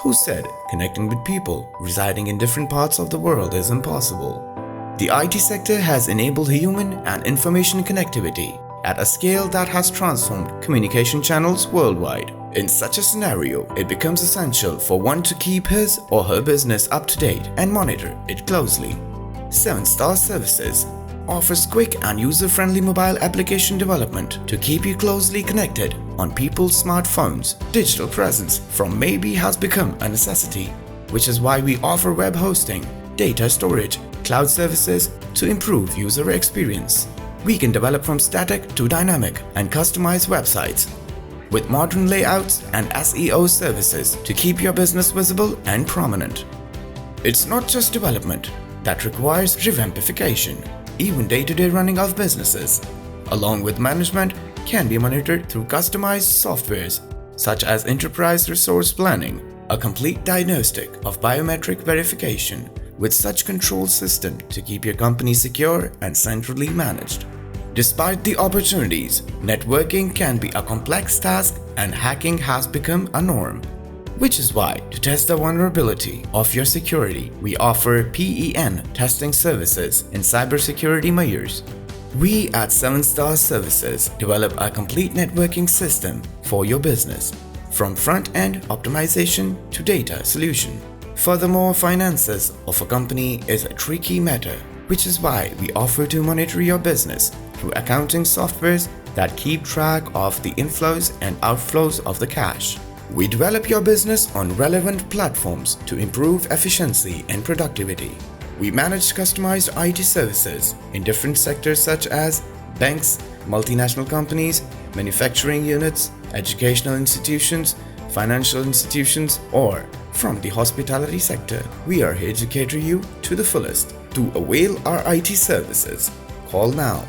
Who said connecting with people residing in different parts of the world is impossible? The IT sector has enabled human and information connectivity at a scale that has transformed communication channels worldwide. In such a scenario, it becomes essential for one to keep his or her business up to date and monitor it closely. 7-Star Services offers quick and user-friendly mobile application development to keep you closely connected on people's smartphones. Digital presence from maybe has become a necessity, which is why we offer web hosting, data storage, cloud services to improve user experience. We can develop from static to dynamic and customized websites with modern layouts and SEO services to keep your business visible and prominent. It's not just development that requires revampification. Even day-to-day running of businesses, along with management, can be monitored through customized softwares such as enterprise resource planning, a complete diagnostic of biometric verification with such control system to keep your company secure and centrally managed. Despite the opportunities, networking can be a complex task and hacking has become a norm. Which is why, to test the vulnerability of your security, we offer PEN testing services in cybersecurity measures. We at 7-Star Services develop a complete networking system for your business, from front-end optimization to data solution. Furthermore, finances of a company is a tricky matter, which is why we offer to monitor your business through accounting softwares that keep track of the inflows and outflows of the cash. We develop your business on relevant platforms to improve efficiency and productivity. We manage customized IT services in different sectors such as banks, multinational companies, manufacturing units, educational institutions, financial institutions, or from the hospitality sector. We are here to cater you to the fullest. To avail our IT services, call now